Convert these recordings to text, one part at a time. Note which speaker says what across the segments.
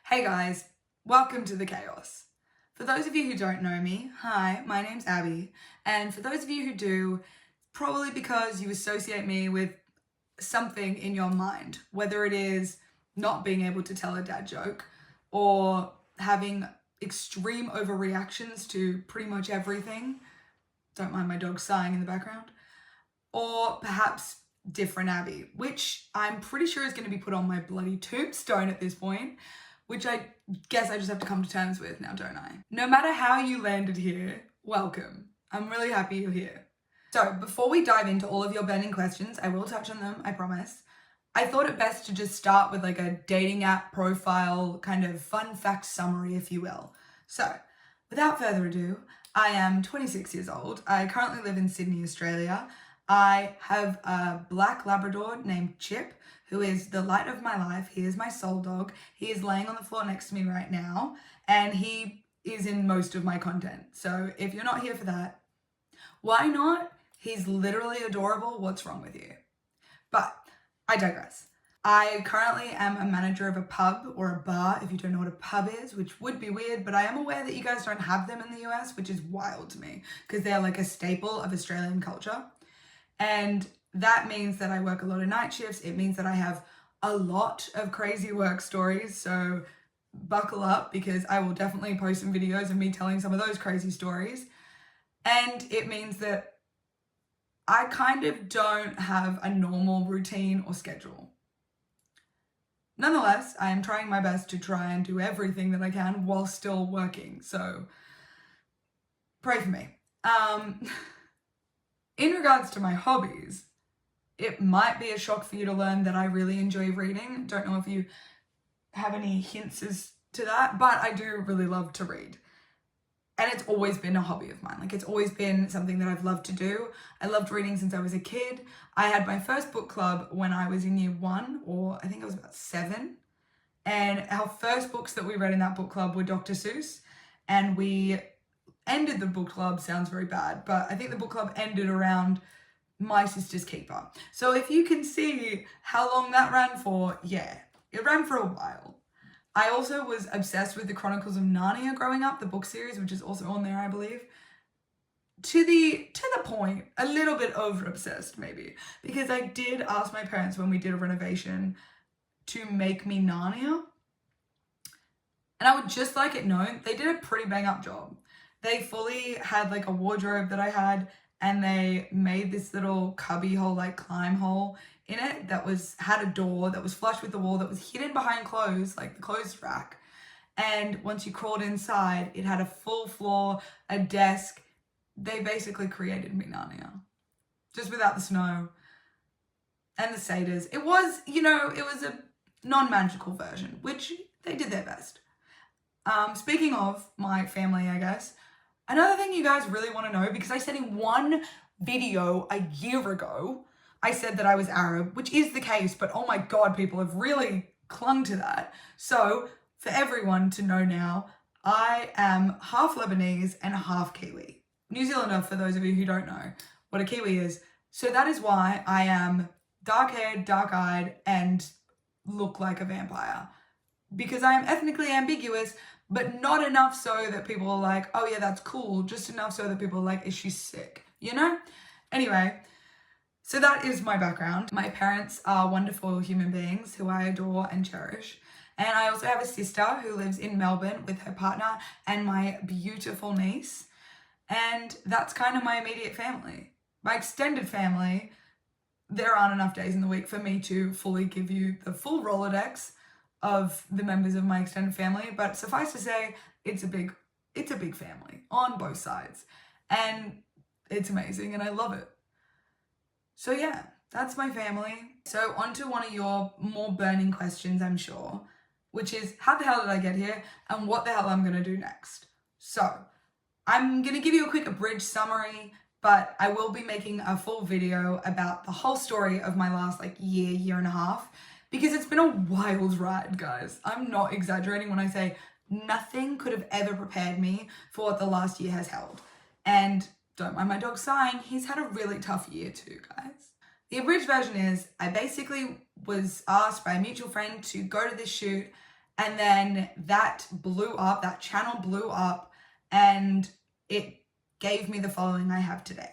Speaker 1: Hey guys, welcome to the chaos. For those of you who don't know me, hi, my name's Abby, and for those of you who do, probably because you associate me with something in your mind, whether it is not being able to tell a dad joke or having extreme overreactions to pretty much everything. Don't mind my dog sighing in the background. Or perhaps different Abby, which I'm pretty sure is going to be put on my bloody tombstone at this point, which I guess I just have to come to terms with now, don't I? No matter how you landed here, welcome. I'm really happy you're here. So before we dive into all of your burning questions, I will touch on them, I promise. I thought it best to just start with like a dating app profile kind of fun fact summary, if you will. So without further ado, I am 26 years old. I currently live in Sydney, Australia. I have a black Labrador named Chip, who is the light of my life. He is my soul dog. He is laying on the floor next to me right now, and he is in most of my content. So if you're not here for that, why not? He's literally adorable. What's wrong with you? But I digress. I currently am a manager of a pub or a bar, if you don't know what a pub is, which would be weird, but I am aware that you guys don't have them in the US, which is wild to me because they're like a staple of Australian culture. And that means that I work a lot of night shifts. It means that I have a lot of crazy work stories. So buckle up because I will definitely post some videos of me telling some of those crazy stories. And it means that I kind of don't have a normal routine or schedule. Nonetheless, I am trying my best to try and do everything that I can while still working. So pray for me. In regards to my hobbies, it might be a shock for you to learn that I really enjoy reading. Don't know if you have any hints as to that, but I do really love to read. And it's always been a hobby of mine. Like, it's always been something that I've loved to do. I loved reading since I was a kid. I had my first book club when I was in year 1, or I think I was about 7. And our first books that we read in that book club were Dr. Seuss. And we ended the book club, sounds very bad, but I think the book club ended around My Sister's Keeper. So if you can see how long that ran for, yeah, it ran for a while. I also was obsessed with the Chronicles of Narnia growing up, the book series, which is also on there, I believe. To the point, a little bit over obsessed maybe, because I did ask my parents when we did a renovation to make me Narnia. And I would just like it known, they did a pretty bang up job. They fully had like a wardrobe that I had, and they made this little cubby hole, like climb hole in it that had a door that was flush with the wall that was hidden behind clothes, like the clothes rack. And once you crawled inside, it had a full floor, a desk. They basically created me Narnia, just without the snow and the satyrs. It was, it was a non-magical version, which they did their best. Speaking of my family, I guess, another thing you guys really want to know, because I said in one video a year ago, I said that I was Arab, which is the case, but oh my God, people have really clung to that. So for everyone to know now, I am half Lebanese and half Kiwi. New Zealander, for those of you who don't know what a Kiwi is. So that is why I am dark-haired, dark-eyed, and look like a vampire. Because I am ethnically ambiguous, but not enough so that people are like, oh yeah, that's cool. Just enough so that people are like, is she sick? You know? Anyway, so that is my background. My parents are wonderful human beings who I adore and cherish. And I also have a sister who lives in Melbourne with her partner and my beautiful niece. And that's kind of my immediate family. My extended family, there aren't enough days in the week for me to fully give you the full Rolodex of the members of my extended family, but suffice to say, it's a big family on both sides, and it's amazing and I love it. So yeah, that's my family. So on to one of your more burning questions, I'm sure, which is how the hell did I get here and what the hell I'm gonna do next. So I'm gonna give you a quick abridged summary, but I will be making a full video about the whole story of my last year and a half, because it's been a wild ride, guys. I'm not exaggerating when I say nothing could have ever prepared me for what the last year has held. And don't mind my dog sighing, he's had a really tough year too, guys. The abridged version is I basically was asked by a mutual friend to go to this shoot And then that blew up, that channel blew up, and it gave me the following I have today.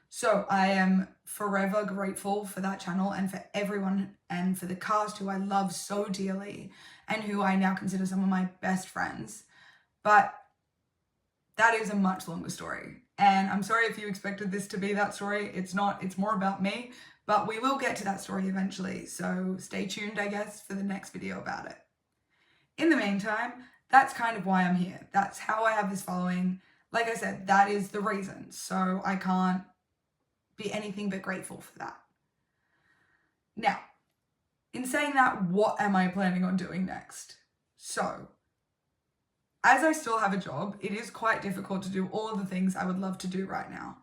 Speaker 1: So I am forever grateful for that channel and for everyone and for the cast who I love so dearly and who I now consider some of my best friends. But that is a much longer story. And I'm sorry if you expected this to be that story. It's not, it's more about me, but we will get to that story eventually. So stay tuned, I guess, for the next video about it. In the meantime, that's kind of why I'm here. That's how I have this following. Like I said, that is the reason. So I can't be anything but grateful for that. Now, in saying that, what am I planning on doing next? So, as I still have a job, it is quite difficult to do all of the things I would love to do right now.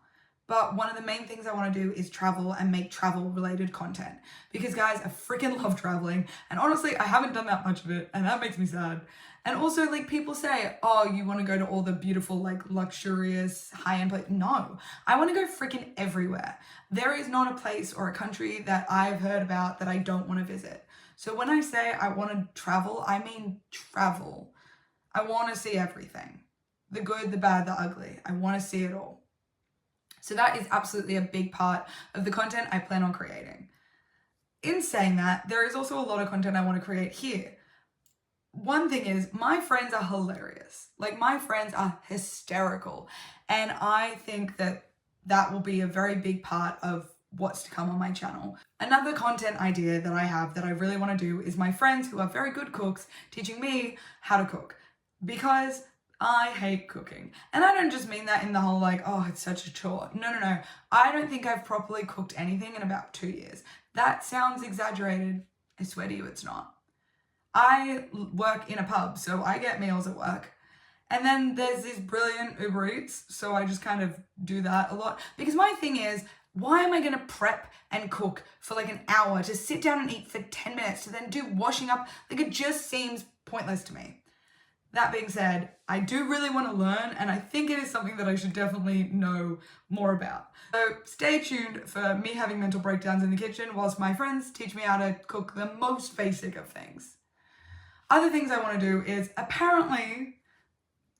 Speaker 1: But one of the main things I want to do is travel and make travel related content. Because guys, I freaking love traveling. And honestly, I haven't done that much of it. And that makes me sad. And also, like, people say, oh, you want to go to all the beautiful, like, luxurious, high-end places. No, I want to go freaking everywhere. There is not a place or a country that I've heard about that I don't want to visit. So when I say I want to travel, I mean travel. I want to see everything. The good, the bad, the ugly. I want to see it all. So that is absolutely a big part of the content I plan on creating. In saying that, there is also a lot of content I want to create here. One thing is, my friends are hilarious. Like, my friends are hysterical. And I think that that will be a very big part of what's to come on my channel. Another content idea that I have that I really want to do is my friends who are very good cooks teaching me how to cook. Because I hate cooking. And I don't just mean that in the whole like, oh, it's such a chore. No. I don't think I've properly cooked anything in about 2 years. That sounds exaggerated. I swear to you, it's not. I work in a pub, so I get meals at work. And then there's this brilliant Uber Eats, so I just kind of do that a lot. Because my thing is, why am I going to prep and cook for like an hour to sit down and eat for 10 minutes to then do washing up? Like, it just seems pointless to me. That being said, I do really want to learn, and I think it is something that I should definitely know more about. So stay tuned for me having mental breakdowns in the kitchen whilst my friends teach me how to cook the most basic of things. Other things I want to do is, apparently,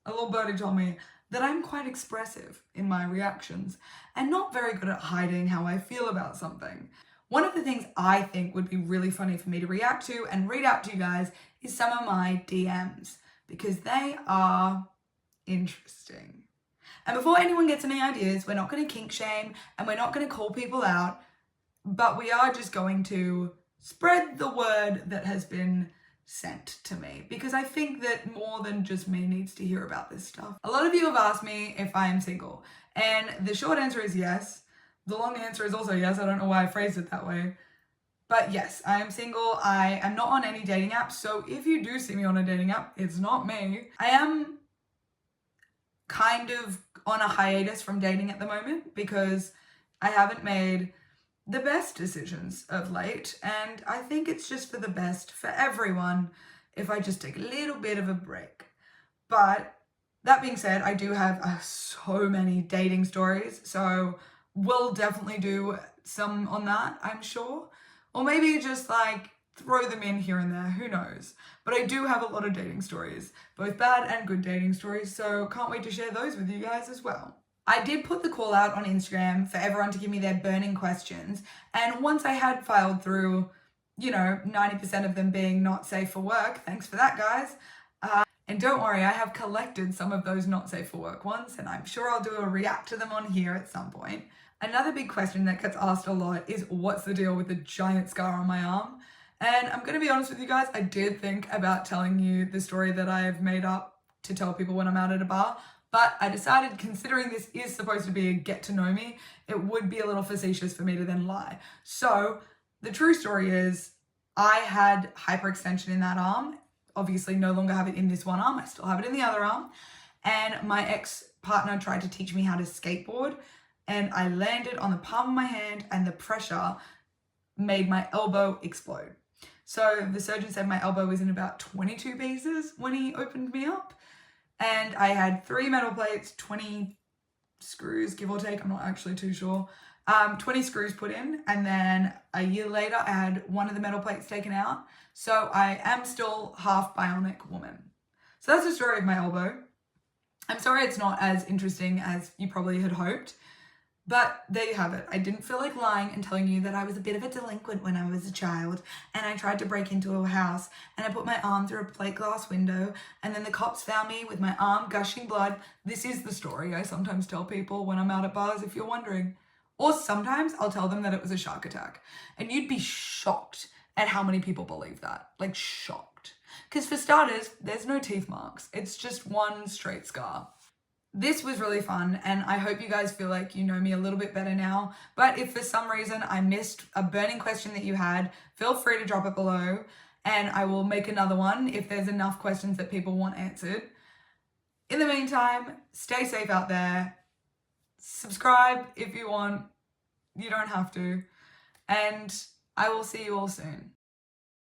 Speaker 1: a little birdie told me that I'm quite expressive in my reactions and not very good at hiding how I feel about something. One of the things I think would be really funny for me to react to and read out to you guys is some of my DMs, because they are interesting. And before anyone gets any ideas, we're not going to kink shame and we're not going to call people out, but we are just going to spread the word that has been sent to me, because I think that more than just me needs to hear about this stuff. A lot of you have asked me if I am single, and the short answer is yes. The long answer is also yes. I don't know why I phrased it that way. But yes, I am single. I am not on any dating apps. So if you do see me on a dating app, it's not me. I am kind of on a hiatus from dating at the moment because I haven't made the best decisions of late. And I think it's just for the best for everyone if I just take a little bit of a break. But that being said, I do have so many dating stories. So we'll definitely do some on that, I'm sure. Or maybe just like throw them in here and there, who knows. But I do have a lot of dating stories, both bad and good dating stories, so can't wait to share those with you guys as well. I did put the call out on Instagram for everyone to give me their burning questions, and once I had filed through, 90% of them being not safe for work, thanks for that, guys. And don't worry, I have collected some of those not safe for work ones, and I'm sure I'll do a react to them on here at some point. Another big question that gets asked a lot is, what's the deal with the giant scar on my arm? And I'm going to be honest with you guys, I did think about telling you the story that I've made up to tell people when I'm out at a bar, but I decided, considering this is supposed to be a get to know me, it would be a little facetious for me to then lie. So the true story is, I had hyperextension in that arm. Obviously no longer have it in this one arm, I still have it in the other arm. And my ex-partner tried to teach me how to skateboard, and I landed on the palm of my hand and the pressure made my elbow explode. So the surgeon said my elbow was in about 22 pieces when he opened me up. And I had 3 metal plates, 20 screws, give or take, I'm not actually too sure. 20 screws put in, and then a year later I had one of the metal plates taken out. So I am still half bionic woman. So that's the story of my elbow. I'm sorry it's not as interesting as you probably had hoped, but there you have it. I didn't feel like lying and telling you that I was a bit of a delinquent when I was a child, and I tried to break into a house, and I put my arm through a plate glass window, and then the cops found me with my arm gushing blood. This is the story I sometimes tell people when I'm out at bars, if you're wondering. Or sometimes I'll tell them that it was a shark attack, and you'd be shocked at how many people believe that. Like, shocked. Because for starters, there's no teeth marks. It's just one straight scar. This was really fun, and I hope you guys feel like you know me a little bit better now. But if for some reason I missed a burning question that you had, feel free to drop it below, and I will make another one if there's enough questions that people want answered. In the meantime, stay safe out there. Subscribe if you want. You don't have to. And I will see you all soon.